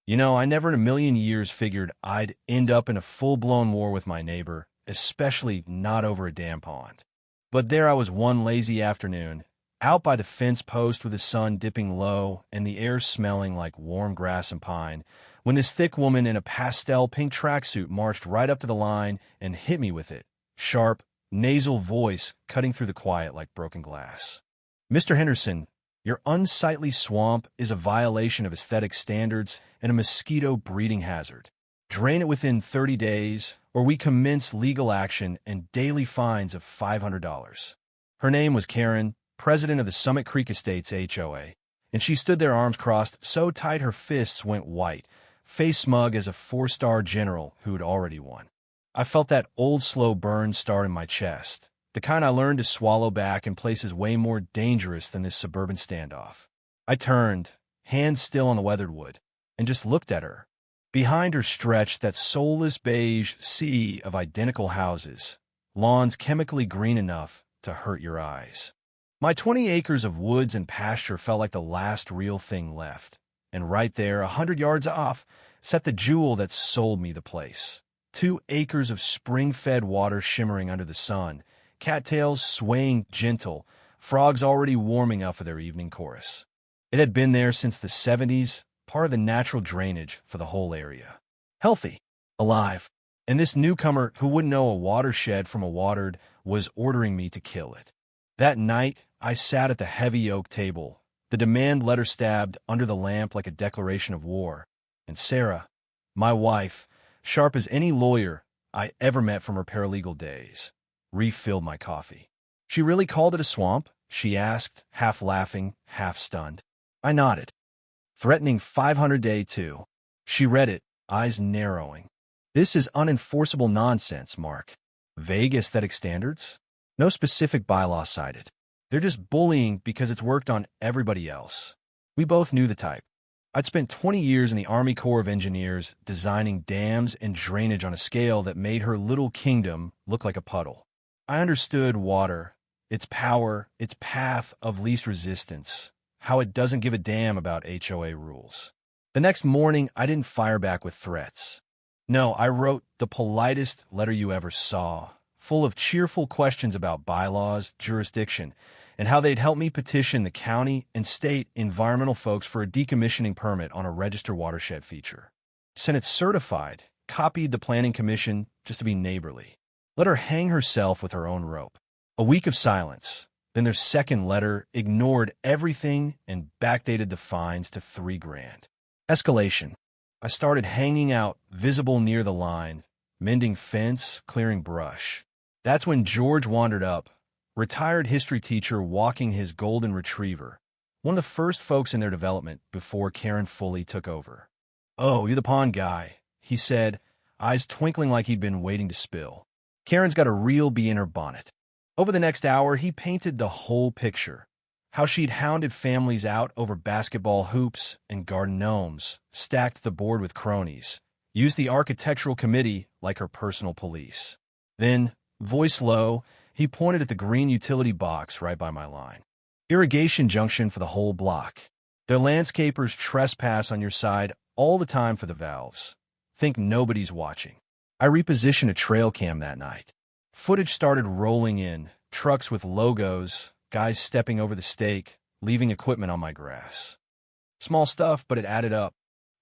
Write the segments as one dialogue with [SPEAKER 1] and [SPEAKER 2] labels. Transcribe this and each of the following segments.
[SPEAKER 1] I never in a million years figured I'd end up in a full-blown war with my neighbor, especially not over a damn pond. But there I was one lazy afternoon, out by the fence post with the sun dipping low and the air smelling like warm grass and pine, when this thick woman in a pastel pink tracksuit marched right up to the line and hit me with it, sharp, nasal voice cutting through the quiet like broken glass. "Mr. Henderson, your unsightly swamp is a violation of aesthetic standards and a mosquito breeding hazard. Drain it within 30 days, or we commence legal action and daily fines of $500. Her name was Karen, president of the Summit Creek Estates HOA, and she stood there arms crossed so tight her fists went white, face smug as a four-star general who'd already won. I felt that old slow burn start in my chest, the kind I learned to swallow back in places way more dangerous than this suburban standoff. I turned, hands still on the weathered wood, and just looked at her. Behind her stretched that soulless beige sea of identical houses, lawns chemically green enough to hurt your eyes. My 20 acres of woods and pasture felt like the last real thing left, and right there, 100 yards off, sat the jewel that sold me the place. 2 acres of spring-fed water shimmering under the sun, cattails swaying gentle, frogs already warming up for their evening chorus. It had been there since the 70s, part of the natural drainage for the whole area. Healthy, alive, and this newcomer who wouldn't know a watershed from a watered was ordering me to kill it. That night, I sat at the heavy oak table, the demand letter stabbed under the lamp like a declaration of war, and Sarah, my wife, sharp as any lawyer I ever met from her paralegal days, refilled my coffee. "She really called it a swamp?" she asked, half laughing, half stunned. I nodded. "Threatening 500 day too." She read it, eyes narrowing. "This is unenforceable nonsense, Mark. Vague aesthetic standards? No specific bylaw cited. They're just bullying because it's worked on everybody else." We both knew the type. I'd spent 20 years in the Army Corps of Engineers designing dams and drainage on a scale that made her little kingdom look like a puddle. I understood water, its power, its path of least resistance, how it doesn't give a damn about HOA rules. The next morning, I didn't fire back with threats. No, I wrote the politest letter you ever saw, full of cheerful questions about bylaws, jurisdiction, and how they'd help me petition the county and state environmental folks for a decommissioning permit on a register watershed feature. Sent it certified, copied the Planning Commission just to be neighborly. Let her hang herself with her own rope. A week of silence. Then their second letter ignored everything and backdated the fines to $3,000. Escalation. I started hanging out, visible near the line, mending fence, clearing brush. That's when George wandered up, retired history teacher walking his golden retriever, one of the first folks in their development before Karen fully took over. "Oh, you're the pond guy," he said, eyes twinkling like he'd been waiting to spill. Karen's got a real bee in her bonnet. Over the next hour, he painted the whole picture. How she'd hounded families out over basketball hoops and garden gnomes, stacked the board with cronies, used the architectural committee like her personal police. Then, voice low, he pointed at the green utility box right by my line. "Irrigation junction for the whole block. Their landscapers trespass on your side all the time for the valves. Think nobody's watching." I repositioned a trail cam that night. Footage started rolling in, trucks with logos, guys stepping over the stake, leaving equipment on my grass. Small stuff, but it added up.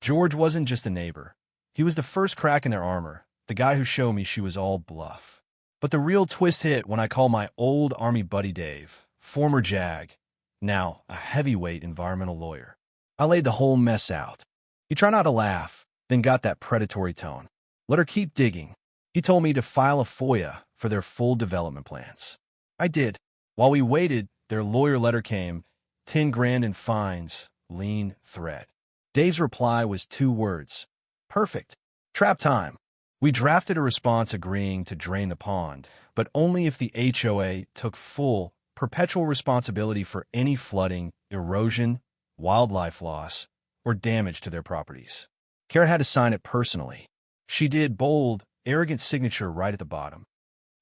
[SPEAKER 1] George wasn't just a neighbor. He was the first crack in their armor, the guy who showed me she was all bluff. But the real twist hit when I called my old Army buddy Dave, former JAG, now a heavyweight environmental lawyer. I laid the whole mess out. He tried not to laugh, then got that predatory tone. "Let her keep digging." He told me to file a FOIA for their full development plans. I did. While we waited, their lawyer letter came, $10,000 in fines, lean threat. Dave's reply was 2 words. Perfect. Trap time. We drafted a response agreeing to drain the pond, but only if the HOA took full, perpetual responsibility for any flooding, erosion, wildlife loss, or damage to their properties. Kara had to sign it personally. She did, bold, arrogant signature right at the bottom.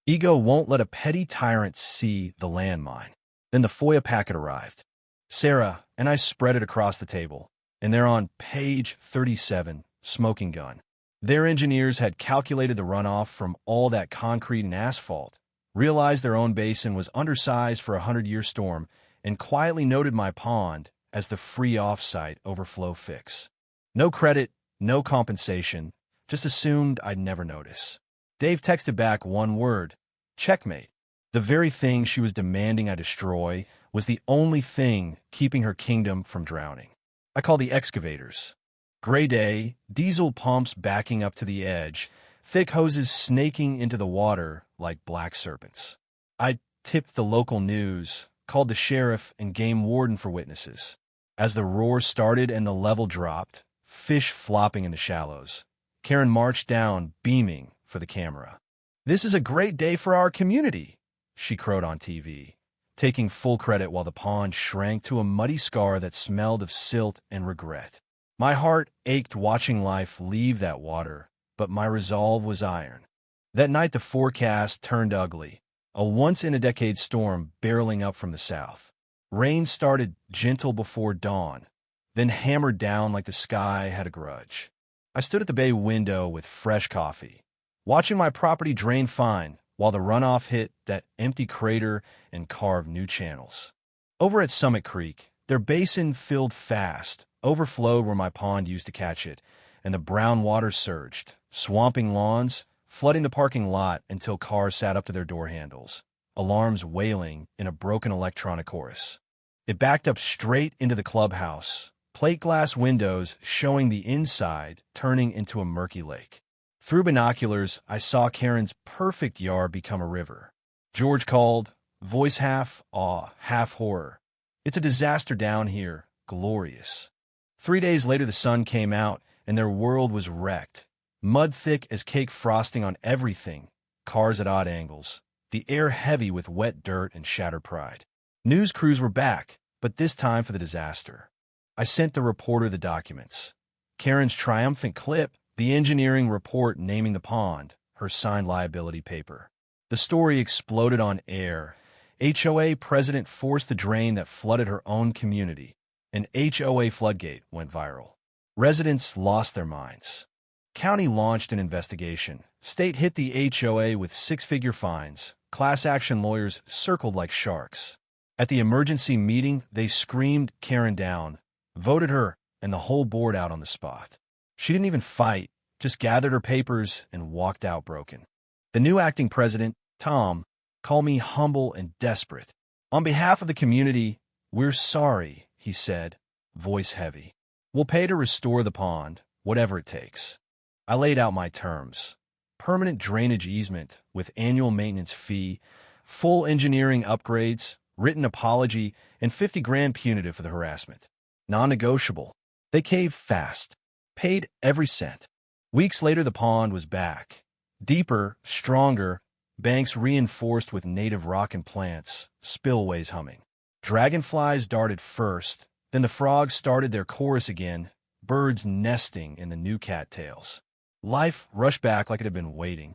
[SPEAKER 1] Ego won't let a petty tyrant see the landmine. Then the FOIA packet arrived. Sarah and I spread it across the table. and they're on page 37, smoking gun. Their engineers had calculated the runoff from all that concrete and asphalt, realized their own basin was undersized for a 100-year storm, and quietly noted my pond as the free off-site overflow fix. No credit, no compensation, just assumed I'd never notice. Dave texted back one word: checkmate. The very thing she was demanding I destroy was the only thing keeping her kingdom from drowning. I call the excavators. Gray day, diesel pumps backing up to the edge, thick hoses snaking into the water like black serpents. I tipped the local news, called the sheriff and game warden for witnesses. As the roar started and the level dropped, fish flopping in the shallows, Karen marched down, beaming for the camera. "This is a great day for our community," she crowed on TV, taking full credit while the pond shrank to a muddy scar that smelled of silt and regret. My heart ached watching life leave that water, but my resolve was iron. That night the forecast turned ugly, a once-in-a-decade storm barreling up from the south. Rain started gentle before dawn, then hammered down like the sky had a grudge. I stood at the bay window with fresh coffee, watching my property drain fine while the runoff hit that empty crater and carved new channels. Over at Summit Creek, their basin filled fast, overflowed where my pond used to catch it, and the brown water surged, swamping lawns, flooding the parking lot until cars sat up to their door handles, alarms wailing in a broken electronic chorus. It backed up straight into the clubhouse, plate glass windows showing the inside turning into a murky lake. Through binoculars, I saw Karen's perfect yard become a river. George called, voice half awe, half horror. "It's a disaster down here, glorious." 3 days later, the sun came out, and their world was wrecked. Mud thick as cake frosting on everything, cars at odd angles, the air heavy with wet dirt and shattered pride. News crews were back, but this time for the disaster. I sent the reporter the documents. Karen's triumphant clip, the engineering report naming the pond, her signed liability paper. The story exploded on air. HOA president forced the drain that flooded her own community. An HOA floodgate went viral. Residents lost their minds. County launched an investigation. State hit the HOA with 6-figure fines. Class action lawyers circled like sharks. At the emergency meeting, they screamed Karen down, voted her and the whole board out on the spot. She didn't even fight, just gathered her papers and walked out broken. The new acting president, Tom, called me humble and desperate. "On behalf of the community, we're sorry," he said, voice heavy. "We'll pay to restore the pond, whatever it takes." I laid out my terms. Permanent drainage easement with annual maintenance fee, full engineering upgrades, written apology, and 50 grand punitive for the harassment. Non-negotiable. They caved fast, paid every cent. Weeks later, the pond was back. Deeper, stronger, banks reinforced with native rock and plants, spillways humming. Dragonflies darted first, then the frogs started their chorus again, birds nesting in the new cattails. Life rushed back like it had been waiting.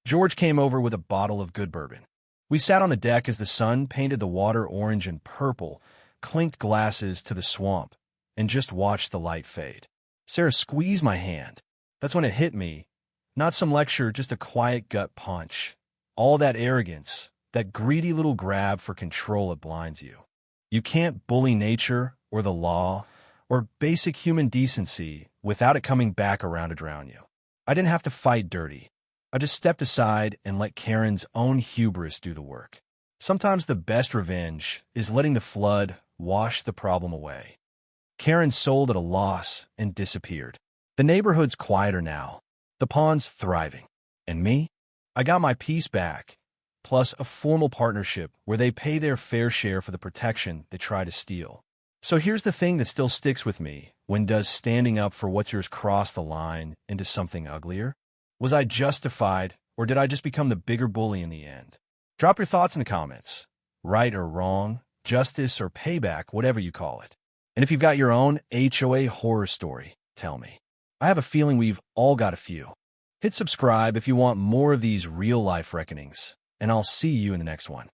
[SPEAKER 1] George came over with a bottle of good bourbon. We sat on the deck as the sun painted the water orange and purple, clinked glasses to the swamp, and just watched the light fade. Sarah squeezed my hand. That's when it hit me. Not some lecture, just a quiet gut punch. All that arrogance, that greedy little grab for control, it blinds you. You can't bully nature or the law or basic human decency without it coming back around to drown you. I didn't have to fight dirty. I just stepped aside and let Karen's own hubris do the work. Sometimes the best revenge is letting the flood wash the problem away. Karen sold at a loss and disappeared. The neighborhood's quieter now. The pond's thriving. And me? I got my peace back, plus a formal partnership where they pay their fair share for the protection they try to steal. So here's the thing that still sticks with me. When does standing up for what's yours cross the line into something uglier? Was I justified, or did I just become the bigger bully in the end? Drop your thoughts in the comments. Right or wrong, justice or payback, whatever you call it. And if you've got your own HOA horror story, tell me. I have a feeling we've all got a few. Hit subscribe if you want more of these real-life reckonings, and I'll see you in the next one.